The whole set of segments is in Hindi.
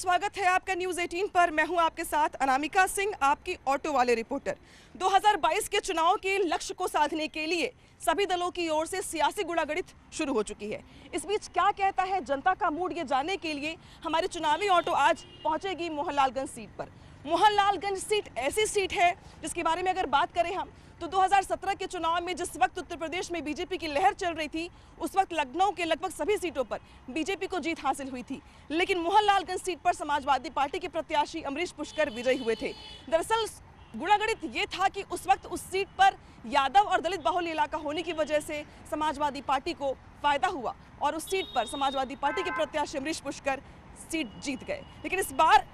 स्वागत है आपका न्यूज़ 18 पर। मैं हूं आपके साथ अनामिका सिंह, आपकी ऑटो वाले रिपोर्टर। 2022 के चुनाव के लक्ष्य को साधने के लिए सभी दलों की ओर से सियासी गुड़ागड़ित शुरू हो चुकी है। इस बीच क्या कहता है जनता का मूड, ये जानने के लिए हमारी चुनावी ऑटो आज पहुंचेगी मोहनलालगंज सीट पर। मोहनलालगंज सीट ऐसी सीट है जिसके बारे में अगर बात करें हम तो 2017 के चुनाव में जिस वक्त उत्तर प्रदेश में बीजेपी की लहर चल रही थी, उस वक्त लखनऊ के लगभग सभी सीटों पर बीजेपी को जीत हासिल हुई थी, लेकिन मोहनलालगंज सीट पर समाजवादी पार्टी के प्रत्याशी अमरीश पुष्कर विजयी हुए थे। दरअसल गुणागणित ये था कि उस वक्त उस सीट पर यादव और दलित बाहुल्य इलाका होने की वजह से समाजवादी पार्टी को फायदा हुआ और उस सीट पर समाजवादी पार्टी के प्रत्याशी अमरीश पुष्कर सीट जीत गए। लेकिन इस बार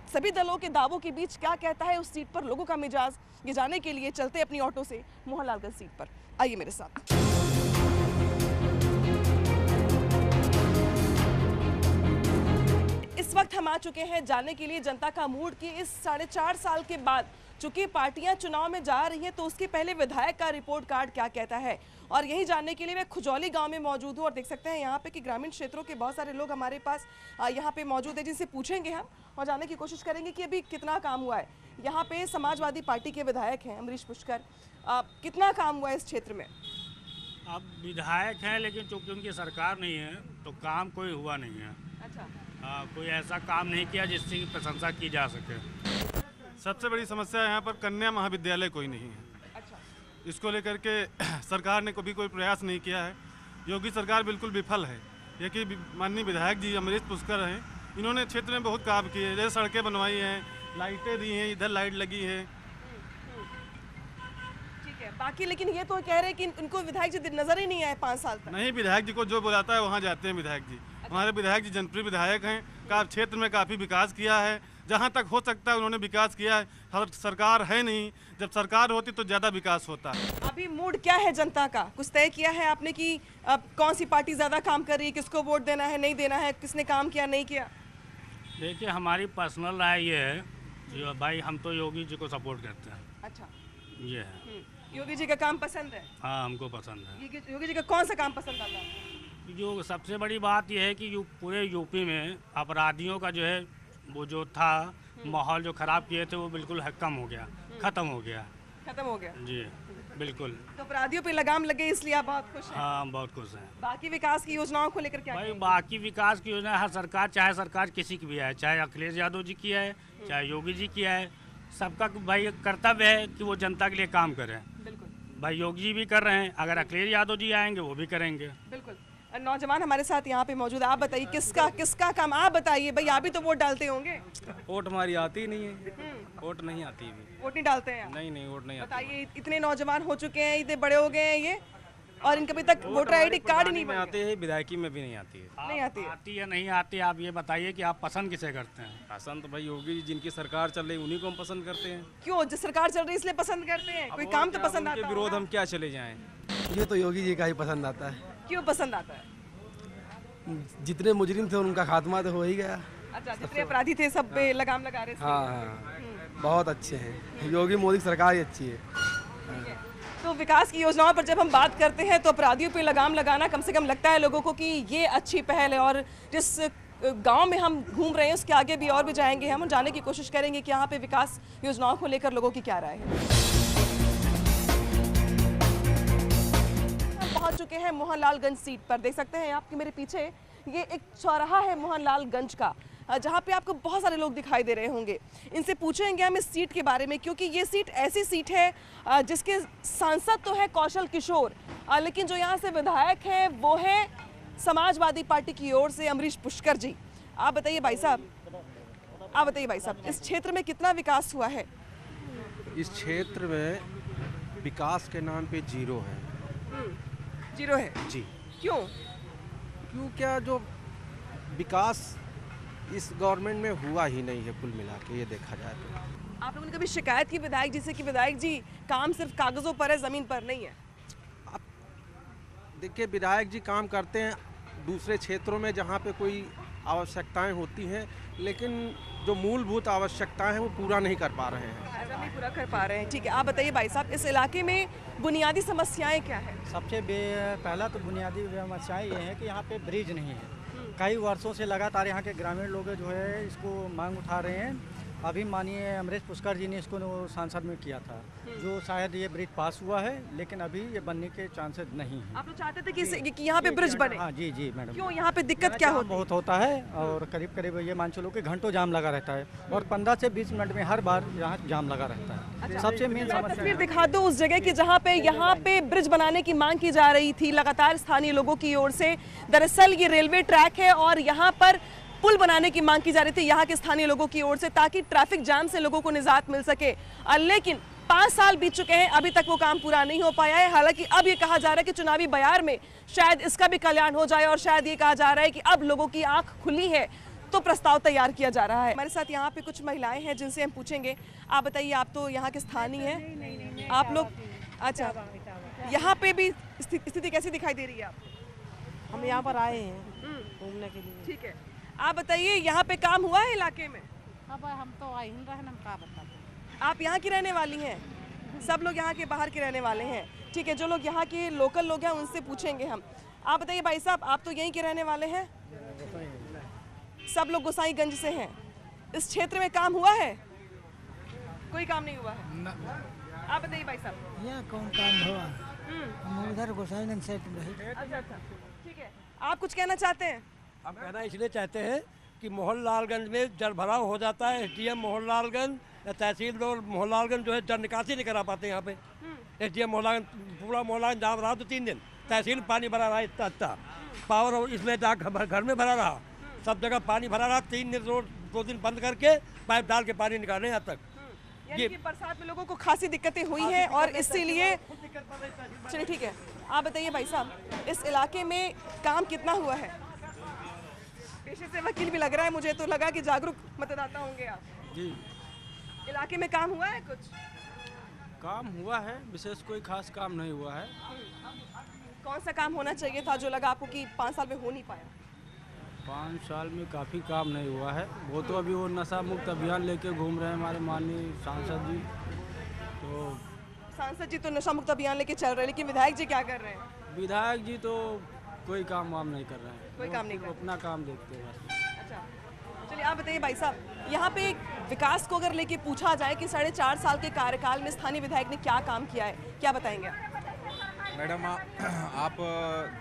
सभी दलों के दावों के बीच क्या कहता है उस सीट पर लोगों का मिजाज, ये जानने के लिए चलते अपनी ऑटो से मोहनलालगंज सीट पर। आइए मेरे साथ। इस वक्त हम आ चुके हैं जानने के लिए जनता का मूड कि इस 4.5 साल के बाद चूंकि पार्टियां चुनाव में जा रही हैं तो उसके पहले विधायक का रिपोर्ट कार्ड क्या कहता है, और यही जानने के लिए मैं खुजौली गांव में मौजूद हूं और देख सकते हैं यहाँ पे कि ग्रामीण क्षेत्रों के बहुत सारे लोग हमारे पास यहाँ पे मौजूद है, जिनसे पूछेंगे हम और जानने की कोशिश करेंगे कि अभी कितना काम हुआ है। यहाँ पे समाजवादी पार्टी के विधायक हैं अमरीश पुष्कर, कितना काम हुआ है इस क्षेत्र में? अब विधायक हैं लेकिन चूंकि उनकी सरकार नहीं है तो काम कोई हुआ नहीं है। अच्छा, कोई ऐसा काम नहीं किया जिसकी प्रशंसा की जा सके। सबसे बड़ी समस्या यहाँ पर कन्या महाविद्यालय कोई नहीं है। अच्छा, इसको लेकर के सरकार ने कभी कोई प्रयास नहीं किया है। योगी सरकार बिल्कुल विफल है। ये कि माननीय विधायक जी अमरीश पुष्कर हैं, इन्होंने क्षेत्र में बहुत काम किए, जैसे सड़कें बनवाई हैं, लाइटें दी हैं, इधर लाइट लगी है। ठीक है। बाकी लेकिन ये तो कह रहे हैं कि उनको विधायक जी नजर ही नहीं आए 5 साल तक। नहीं, विधायक जी को जो बुलाता है वहाँ जाते हैं विधायक जी। हमारे विधायक जी जनप्रिय विधायक हैं, का क्षेत्र में काफ़ी विकास किया है, जहाँ तक हो सकता है उन्होंने विकास किया है। सरकार है नहीं, जब सरकार होती तो ज़्यादा विकास होता है। अभी मूड क्या है जनता का? कुछ तय किया है आपने कि अब कौन सी पार्टी ज़्यादा काम कर रही है, किसको वोट देना है, नहीं देना है, किसने काम किया नहीं किया? देखिए, हमारी पर्सनल राय ये है कि भाई हम तो योगी जी को सपोर्ट करते हैं। अच्छा, ये है। योगी जी का काम पसंद है? हाँ, हमको पसंद है। योगी जी का कौन सा काम पसंद आता है? जो सबसे बड़ी बात यह है कि पूरे यूपी में अपराधियों का जो है वो जो था माहौल जो खराब किए थे वो बिल्कुल कम हो गया, खत्म हो गया। खत्म हो गया जी बिल्कुल। तो अपराधियों पे लगाम लगे इसलिए आप बहुत खुश हैं? हाँ, बहुत खुश हैं। बाकी विकास की योजनाओं को लेकर क्या भाई कहेंगे? बाकी विकास की योजना हर सरकार, चाहे सरकार किसी की भी है, चाहे अखिलेश यादव जी की है, चाहे योगी जी की है, सबका भाई कर्तव्य है कि वो जनता के लिए काम करें। बिल्कुल। भाई योगी जी भी कर रहे हैं, अगर अखिलेश यादव जी आएंगे वो भी करेंगे। बिल्कुल। नौजवान हमारे साथ यहाँ पे मौजूद है, आप बताइए किसका काम, आप बताइए भाई, आप भी तो वोट डालते होंगे। वोट हमारी आती नहीं है, वोट नहीं आती भी। वोट नहीं डालते हैं आप? नहीं, वोट नहीं आती। बताइए, इतने नौजवान हो चुके हैं, इतने बड़े हो गए हैं ये, और इनके अभी तक वोटर आईडी कार्ड ही नहीं में बना। आते हैं, विधायकी में भी नहीं आती है। नहीं आती है? आती या नहीं आती, आप ये बताइए कि आप पसंद किसे करते हैं? पसंद तो भाई योगी जी जिनकी सरकार चल रही उन्हीं को हम पसंद करते हैं। क्यों, जिस सरकार चल रही है इसलिए पसंद करते हैं? कोई काम तो पसंद आता उनके है? विरोध हम क्या चले जाएं? मुझे तो योगी जी का ही पसंद आता है। क्यों पसंद आता है? जितने मुजरिम थे उनका खात्मा तो हो ही गया। अच्छा, जितने अपराधी थे सब पे लगाम लगा रहे थे। हाँ, बहुत अच्छे हैं। योगी मोदी सरकार ही अच्छी है। तो विकास की योजनाओं पर जब हम बात करते हैं तो अपराधियों पे लगाम लगाना कम से कम लगता है लोगों को कि ये अच्छी पहल है, और जिस गांव में हम घूम रहे हैं उसके आगे भी और भी जाएंगे, हम जानने की कोशिश करेंगे कि यहाँ पे विकास योजनाओं को लेकर लोगों की क्या राय है। हम पहुंच चुके हैं मोहनलालगंज सीट पर। देख सकते हैं आपके मेरे पीछे ये एक चौराहा है मोहनलालगंज का, जहाँ पे आपको बहुत सारे लोग दिखाई दे रहे होंगे। इनसे पूछेंगे हम इस सीट के बारे में, क्योंकि ये सीट ऐसी सीट है जिसके सांसद तो है कौशल किशोर, लेकिन जो यहाँ से विधायक हैं वो है समाजवादी पार्टी की ओर से अमरीश पुष्कर जी। आप बताइए भाई साहब, इस क्षेत्र में कितना विकास हुआ है? इस क्षेत्र में विकास के नाम पे जीरो है। जीरो है जी। क्यों? क्या जो विकास इस गवर्नमेंट में हुआ ही नहीं है, कुल मिला के ये देखा जाए तो। आप लोगों ने कभी शिकायत की विधायक जी से कि विधायक जी काम सिर्फ कागजों पर है, जमीन पर नहीं है? अब देखिए, विधायक जी काम करते हैं दूसरे क्षेत्रों में जहाँ पे कोई आवश्यकताएं होती हैं, लेकिन जो मूलभूत आवश्यकताएं हैं वो पूरा नहीं कर पा रहे हैं। ऐसा नहीं पूरा कर पा रहे हैं। ठीक है, आप बताइए भाई साहब, इस इलाके में बुनियादी समस्याएं क्या है? सबसे पहला तो बुनियादी समस्याएं ये है कि यहाँ पे ब्रिज नहीं है, कई वर्षों से लगातार यहाँ के ग्रामीण लोग जो है इसको मांग उठा रहे हैं। अभी माननीय अमरीश पुष्कर जी ने इसको सांसद में किया था, जो शायद ये ब्रिज पास हुआ है, लेकिन अभी ये बनने के चांसेस नहीं हैं। आप लोग चाहते थे कि यहाँ पे ब्रिज बने? हाँ जी जी मैडम। क्यों यहाँ पे दिक्कत क्या होती है? बहुत होता है और करीब करीब ये मान चलो कि घंटों जाम लगा रहता है और 15 से 20 मिनट में हर बार यहाँ जाम लगा रहता है। सबसे मेन समस्या तस्वीर दिखा दो उस जगह की जहाँ पे ब्रिज बनाने की मांग की जा रही थी लगातार स्थानीय लोगों की ओर से। दरअसल ये रेलवे ट्रैक है और यहाँ पर पुल बनाने की मांग की जा रही थी यहाँ के स्थानीय लोगों की ओर से, ताकि ट्रैफिक जाम से लोगों को निजात मिल सके। लेकिन 5 साल बीत चुके हैं, अभी तक वो काम पूरा नहीं हो पाया है। हालांकि अब ये कहा जा रहा है कि चुनावी बयार में शायद इसका भी कल्याण हो जाए और शायद ये कहा जा रहा है कि अब लोगों की आंख खुली है तो प्रस्ताव तैयार किया जा रहा है। हमारे साथ यहाँ पे कुछ महिलाएं हैं जिनसे हम पूछेंगे। आप बताइए, आप तो यहाँ के स्थानीय हैं, आप लोग अच्छा यहाँ पे भी स्थिति कैसी दिखाई दे रही है आपको? हम यहाँ पर आए हैं घूमने के लिए। ठीक है, आप बताइए यहाँ पे काम हुआ है इलाके में? अब हम तो आई ही रहना, हम क्या बताते। आप यहाँ की रहने वाली हैं? सब लोग यहाँ के बाहर के रहने वाले हैं। ठीक है, जो लोग यहाँ के लोकल लोग हैं उनसे पूछेंगे हम। आप बताइए भाई साहब, आप तो यहीं के रहने वाले हैं? सब लोग गोसाईगंज से हैं। इस क्षेत्र में काम हुआ है? कोई काम नहीं हुआ है? आप बताइए भाई साहब। यहाँ कौन काम हुआ? हम उधर गोसाईगंज से रहे। अच्छा, ठीक है, आप कुछ कहना चाहते हैं? हम कहना इसलिए चाहते हैं कि मोहनलालगंज में जल भराव हो जाता है। एसडीएम मोहनलालगंज या तहसील मोहनलालगंज जो है जल निकासी नहीं करा पाते यहाँ पे। एसडीएम मोहनलालगंज पूरा मोहनलालगंज जाम रहा तो 3 दिन, तहसील पानी भरा रहा इतना अच्छा, पावर इसमें घर में भरा रहा, सब जगह पानी भरा रहा। 3 दिन रोड 2 दिन बंद करके पाइप डाल के पानी निकाले यहाँ तक। ये बरसात में लोगों को खासी दिक्कतें हुई हैं और इसीलिए चलिए ठीक है। आप बताइए भाई साहब, इस इलाके में काम कितना हुआ है? पेशे से वकील भी लग रहा है मुझे, तो लगा कि जागरूक मतदाता होंगे आप। जी, इलाके में काम हुआ है कुछ? काम हुआ है, विशेष कोई खास काम नहीं हुआ है। कौन सा काम होना चाहिए था जो लगा आपको कि 5 साल में हो नहीं पाया? 5 साल में काफ़ी काम नहीं हुआ है। वो तो अभी वो नशा मुक्त अभियान लेके घूम रहे हैं हमारे माननीय सांसद जी। तो सांसद जी तो नशा मुक्त अभियान लेके चल रहे हैं, लेकिन विधायक जी क्या कर रहे हैं? विधायक जी तो कोई काम वाम नहीं कर रहे हैं। कोई काम नहीं कर वो अपना काम देखते हैं बस। अच्छा, चलिए आप बताइए भाई साहब, यहाँ पे विकास को अगर लेके पूछा जाए कि 4.5 साल के कार्यकाल में स्थानीय विधायक ने क्या काम किया है, क्या बताएंगे आप? मैडम आप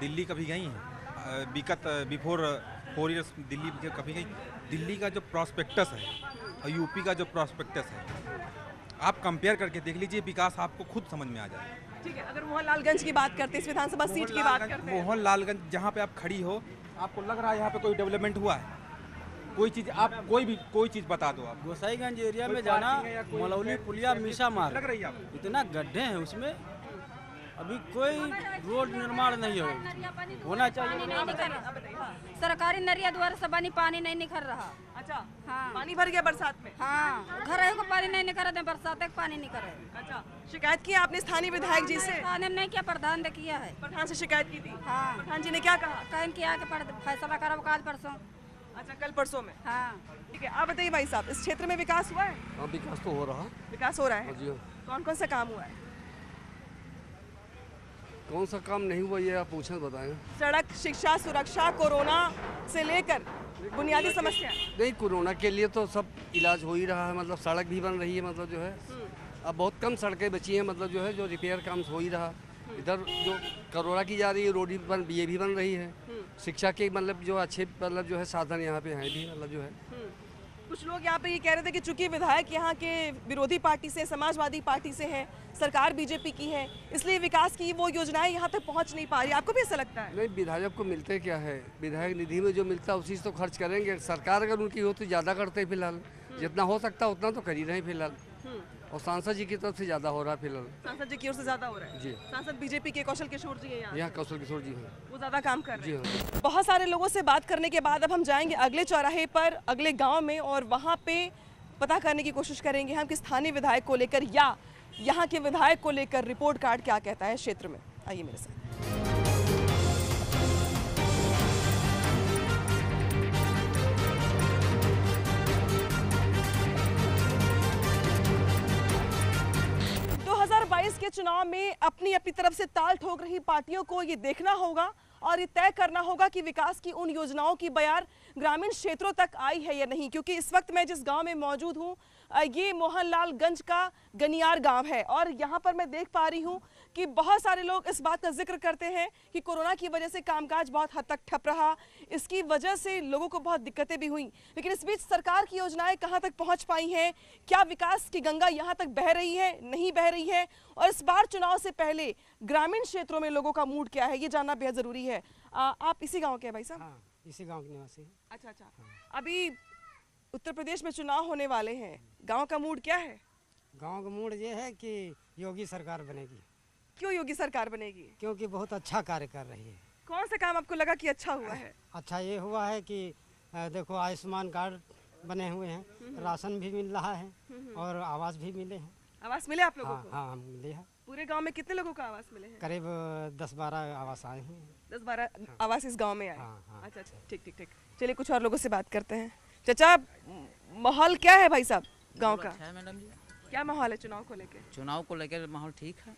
दिल्ली कभी गई हैं? बिफोर 4 इयर्स दिल्ली कभी गई? दिल्ली का जो प्रॉस्पेक्टस है और यूपी का जो प्रॉस्पेक्टस है, आप कंपेयर करके देख लीजिए, विकास आपको खुद समझ में आ जाए। ठीक है, अगर मोहनलालगंज की बात करते हैं, इस विधानसभा सीट की बात करते हैं, मोहनलालगंज जहाँ पे आप खड़ी हो, आपको लग रहा है यहाँ पे कोई डेवलपमेंट हुआ है? कोई चीज़ आप कोई चीज़ बता दो आप। गोसाईगंज एरिया में जाना, मलौली पुलिया मीसा मार्ग लग रही है आपको? इतना गड्ढे हैं उसमें, अभी कोई रोड निर्माण नहीं होना चाहिए। सरकारी नरिया द्वारा से पानी नहीं निकल रहा। अच्छा, हाँ, पानी भर गया बरसात में? हाँ, घर को पानी नहीं निकल रहा, बरसात का पानी निकल रहा है। अच्छा, शिकायत की आपने स्थानीय विधायक जी से? थाने में नहीं किया, प्रधान ने किया है। प्रधान से शिकायत की थी? हाँ। प्रधान जी ने क्या कहा? कहीं किया कि फैसला करो आज परसों। अच्छा, कल परसों में? हाँ, ठीक है, आप बताइए भाई साहब, इस क्षेत्र में विकास हुआ है? हाँ, विकास तो हो रहा। विकास हो रहा है? कौन कौन सा काम हुआ है? कौन सा काम नहीं हुआ ये आप पूछे बताएं। सड़क, शिक्षा, सुरक्षा, कोरोना से लेकर बुनियादी समस्या। नहीं, कोरोना के लिए तो सब इलाज हो ही रहा है, मतलब सड़क भी बन रही है, मतलब जो है अब बहुत कम सड़कें बची हैं, मतलब जो है जो रिपेयर काम हो ही रहा। इधर जो कोरोना की जा रही है रोड भी ये भी बन रही है। शिक्षा के मतलब जो अच्छे मतलब जो है साधन यहाँ पे हैं भी, मतलब जो है। कुछ लोग यहाँ पे ये कह रहे थे कि चूंकि विधायक यहाँ के विरोधी पार्टी से, समाजवादी पार्टी से हैं, सरकार बीजेपी की है, इसलिए विकास की वो योजनाएं यहाँ तक पहुँच नहीं पा रही। आपको भी ऐसा लगता है? नहीं, विधायक को मिलते क्या है, विधायक निधि में जो मिलता है उसी से तो खर्च करेंगे। सरकार अगर उनकी हो तो ज़्यादा करते हैं फिलहाल, जितना हो सकता है उतना तो कर ही रहे हैं फिलहाल। और सांसद जी की तरफ से ज़्यादा हो रहा है फिलहाल। सांसद जी की ओर से ज़्यादा हो रहा है जी। सांसद बीजेपी के कौशल किशोर जी हैं यहाँ कौशल किशोर जी हैं, वो ज़्यादा काम कर रहे हैं। जी हाँ। बहुत सारे लोगों से बात करने के बाद अब हम जाएंगे अगले चौराहे पर, अगले गांव में, और वहां पे पता करने की कोशिश करेंगे हम कि स्थानीय विधायक को लेकर या यहाँ के विधायक को लेकर रिपोर्ट कार्ड क्या कहता है क्षेत्र में। आइए मेरे साथ। 2022 के चुनाव में अपनी अपनी तरफ से ताल ठोक रही पार्टियों को ये देखना होगा और ये तय करना होगा कि विकास की उन योजनाओं की बयार ग्रामीण क्षेत्रों तक आई है या नहीं। क्योंकि इस वक्त मैं जिस गांव में मौजूद हूँ ये मोहनलालगंज का गनियार गांव है और यहाँ पर मैं देख पा रही हूँ कि बहुत सारे लोग इस बात का जिक्र करते हैं कि कोरोना की वजह से कामकाज बहुत हद तक ठप रहा, इसकी वजह से लोगों को बहुत दिक्कतें भी हुई। लेकिन इस बीच सरकार की योजनाएं कहां तक पहुंच पाई हैं, क्या विकास की गंगा यहां तक बह रही है, नहीं बह रही है, और इस बार चुनाव से पहले ग्रामीण क्षेत्रों में लोगों का मूड क्या है, ये जानना बेहद जरूरी है। आप इसी गाँव के हैं भाई साहब? हाँ, इसी गाँव के निवासी। अच्छा। अभी उत्तर प्रदेश में चुनाव होने वाले हैं, गाँव का मूड क्या है? गांव का मूड ये है कि योगी सरकार बनेगी। क्यों योगी सरकार बनेगी? क्योंकि बहुत अच्छा कार्य कर रही है। कौन सा काम आपको लगा कि अच्छा हुआ है? अच्छा ये हुआ है कि देखो आयुष्मान कार्ड बने हुए हैं, राशन भी मिल रहा है और आवास भी मिले हैं। आवास मिले आप लोगों को? हाँ मिले हैं। पूरे गांव में कितने लोगों को आवास मिले हैं? करीब 10-12 आवास आए हैं। 10-12 आवास इस गाँव में आए? हाँ। अच्छा, ठीक। चलिए कुछ और लोगों से बात करते हैं। चाचा, माहौल क्या है भाई साहब गांव का? अच्छा है मैडम जी। क्या माहौल है चुनाव को लेकर? चुनाव को लेकर माहौल ठीक है।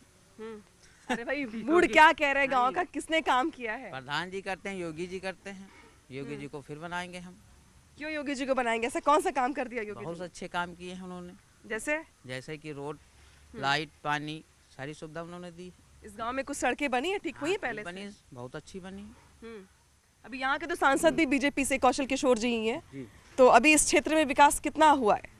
अरे भाई मूड क्या कह रहे हैं गांव का, किसने काम किया है? प्रधान जी करते हैं, योगी जी करते हैं, योगी जी को फिर बनाएंगे हम। क्यों योगी जी को बनाएंगे? ऐसा कौन सा काम कर दिया योगी जी? बहुत अच्छे काम किए हैं उन्होंने। जैसे कि रोड, लाइट, पानी, सारी सुविधा उन्होंने दी। इस गांव में कुछ सड़कें बनी है, ठीक हुई है पहले बनी, बहुत अच्छी बनी। अभी यहाँ के तो सांसद भी बीजेपी से कौशल किशोर जी ही हैं, तो अभी इस क्षेत्र में विकास कितना हुआ है?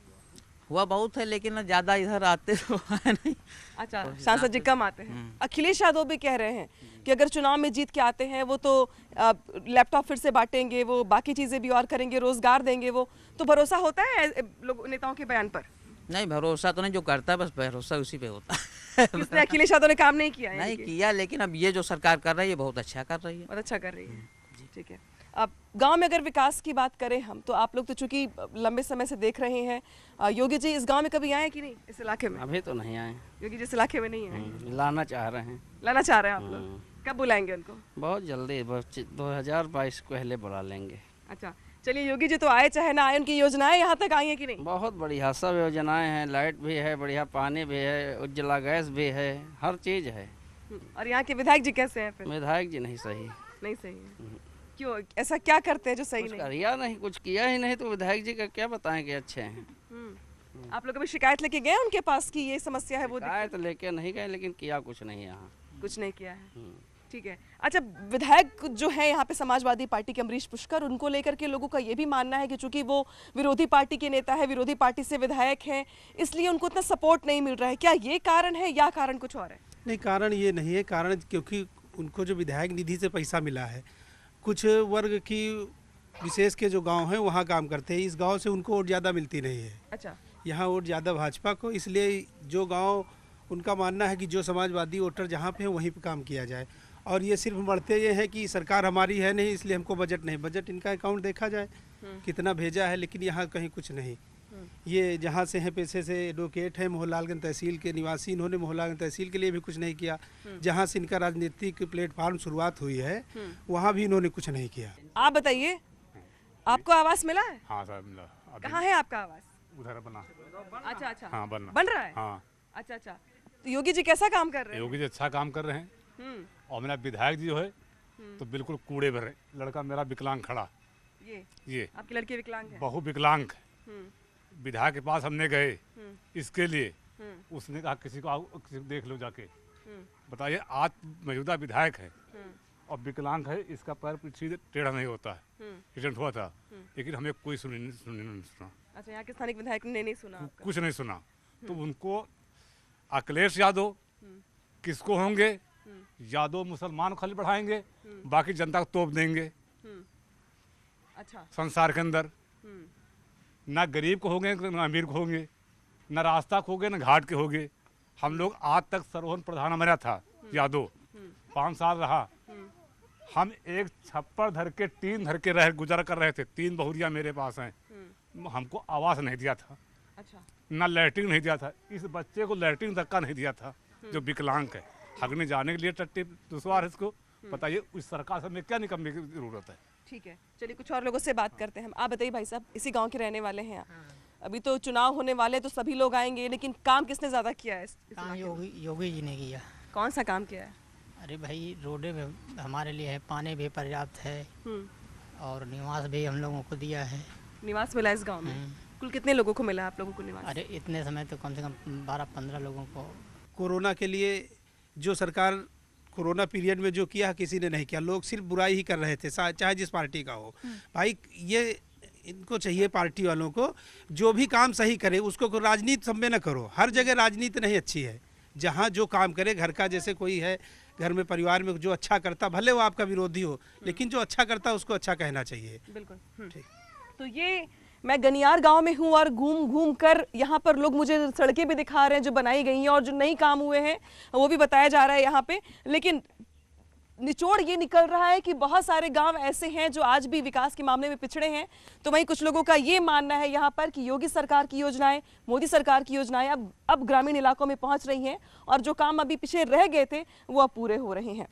हुआ बहुत है लेकिन ज्यादा इधर आते तो है नहीं। अच्छा, सांसद जी कम आते हैं। अखिलेश यादव भी कह रहे हैं कि अगर चुनाव में जीत के आते हैं वो तो लैपटॉप फिर से बांटेंगे, वो बाकी चीजें भी और करेंगे, रोजगार देंगे। वो तो भरोसा होता है लोग नेताओं के बयान पर? नहीं, भरोसा तो नहीं, जो करता है बस भरोसा उसी पे होता है। किसने? अखिलेश यादव ने काम नहीं किया है? नहीं किया, लेकिन अब ये जो सरकार कर रही है बहुत अच्छा कर रही है। बहुत अच्छा कर रही है, ठीक है। अब गांव में अगर विकास की बात करें हम, तो आप लोग तो चूंकि लंबे समय से देख रहे हैं, योगी जी इस गांव में कभी आए कि नहीं, इस इलाके में? अभी तो नहीं आए। योगी जी इस इलाके में नहीं आए? लाना चाह रहे हैं। लाना चाह रहे हैं आप लोग? कब बुलाएंगे उनको? बहुत जल्दी, 2022 को पहले बुला लेंगे। अच्छा, चलिए योगी जी तो आए चाहे ना आए, उनकी योजनाएं यहाँ तक आई हैं कि नहीं? बहुत बढ़िया सब योजनाएं हैं, लाइट भी है, बढ़िया पानी भी है, उज्ज्वला गैस भी है, हर चीज़ है। और यहाँ के विधायक जी कैसे हैं फिर? विधायक जी नहीं सही है। क्यों, ऐसा क्या करते हैं जो सही नहीं? किया नहीं, कुछ किया ही नहीं, तो विधायक जी का क्या बताएं कि अच्छे हैं। आप लोग अभी शिकायत लेके गए उनके पास कि ये समस्या है? वो शिकायत लेके नहीं गए, लेकिन किया कुछ नहीं, यहाँ कुछ नहीं किया है। ठीक है। अच्छा, विधायक जो है यहाँ पे समाजवादी पार्टी के अमरीश पुष्कर, उनको लेकर के लोगों का ये भी मानना है कि चूंकि वो विरोधी पार्टी के नेता है, विरोधी पार्टी से विधायक हैं, इसलिए उनको इतना सपोर्ट नहीं मिल रहा है। क्या ये कारण है या कारण कुछ और है? नहीं, कारण ये नहीं है। कारण क्योंकि उनको जो विधायक निधि से पैसा मिला है, कुछ वर्ग की विशेष के जो गांव हैं वहाँ काम करते हैं, इस गांव से उनको वोट ज़्यादा मिलती नहीं है। अच्छा, यहाँ वोट ज़्यादा भाजपा को, इसलिए जो गांव उनका मानना है कि जो समाजवादी वोटर जहाँ पे है वहीं पे काम किया जाए। और ये सिर्फ मरते ये है कि सरकार हमारी है नहीं, इसलिए हमको बजट नहीं। बजट इनका अकाउंट देखा जाए कितना भेजा है, लेकिन यहाँ कहीं कुछ नहीं। ये जहाँ से हैं पेशे से एडवोकेट हैं, मोहनलालगंज तहसील के निवासी, इन्होंने मोहनलालगंज तहसील के लिए भी कुछ नहीं किया। जहाँ से इनका राजनीतिक प्लेटफॉर्म शुरुआत हुई है वहाँ भी इन्होंने कुछ नहीं किया। आप बताइए, आपको आवास मिला है? हाँ सर, मिला। कहाँ है आपका आवास? उधर बना। अच्छा, हाँ, बन रहा है। हाँ। अच्छा, तो योगी जी कैसा काम कर रहे हैं? योगी जी अच्छा काम कर रहे हैं। और मेरा विधायक जी जो है तो बिल्कुल कूड़े भरे। लड़का मेरा विकलांग खड़ा, ये आपकी लड़की विकलांग है? बहु विकलांग। विधायक के पास हमने गए इसके लिए, उसने कहा किसी को देख लो जाके। बताइए, आज मौजूदा विधायक है और विकलांग है, इसका पैर सीधे टेढ़ा नहीं होता है। एक्सीडेंट हुआ था, लेकिन हमें कोई नहीं सुना। अच्छा, यहाँ के स्थानिक विधायक ने नहीं सुना? कुछ नहीं सुना। तो उनको अखिलेश यादव किसको होंगे? यादव मुसलमान खाली बढ़ाएंगे, बाकी जनता को तोप देंगे। अच्छा, संसार के अंदर ना गरीब को होंगे ना अमीर को होंगे, ना रास्ता को होंगे ना घाट के होंगे। हम लोग आज तक सर्वोन प्रधान हमारा था यादव, 5 साल रहा। हम एक छप्पर धर के टीन धर के रह गुजर कर रहे थे। 3 बहुरिया मेरे पास हैं, हमको आवास नहीं दिया था। अच्छा, ना लैट्रिन नहीं दिया था। इस बच्चे को लैट्रिन धक्का नहीं दिया था जो विकलांग है। हगने जाने के लिए टट्टी दुश्वार है इसको। बताइए, उस सरकार से हमें क्या निकलने की जरूरत है? ठीक है, चलिए कुछ और लोगों से बात करते हैं हम। आप बताइए भाई साहब, इसी गांव के रहने वाले हैं आप। अभी तो चुनाव होने वाले, तो सभी लोग आएंगे, लेकिन काम किसने ज्यादा किया है? काम योगी जी ने किया। कौन सा काम किया है? अरे भाई रोडे में हमारे लिए है, पानी भी पर्याप्त है और निवास भी हम लोगों को दिया है। निवास मिला इस गांव में? कुल कितने लोगों को मिला आप लोगों को निवास? अरे इतने समय तो कम से कम 12-15 लोगों को। कोरोना के लिए जो सरकार कोरोना पीरियड में जो किया किसी ने नहीं किया, लोग सिर्फ बुराई ही कर रहे थे, चाहे जिस पार्टी का हो। भाई ये इनको चाहिए पार्टी वालों को जो भी काम सही करे उसको राजनीति सब में न करो। हर जगह राजनीति नहीं अच्छी है। जहाँ जो काम करे घर का, जैसे कोई है घर में परिवार में जो अच्छा करता, भले वो आपका विरोधी हो, लेकिन जो अच्छा करता है उसको अच्छा कहना चाहिए। बिल्कुल ठीक। तो ये मैं गनियार गांव में हूँ और घूम घूम कर यहाँ पर लोग मुझे सड़कें भी दिखा रहे हैं जो बनाई गई हैं और जो नई काम हुए हैं वो भी बताया जा रहा है यहाँ पे। लेकिन निचोड़ ये निकल रहा है कि बहुत सारे गांव ऐसे हैं जो आज भी विकास के मामले में पिछड़े हैं। तो वहीं कुछ लोगों का ये मानना है यहाँ पर कि योगी सरकार की योजनाएं, मोदी सरकार की योजनाएं अब ग्रामीण इलाकों में पहुंच रही हैं और जो काम अभी पीछे रह गए थे वो अब पूरे हो रहे हैं।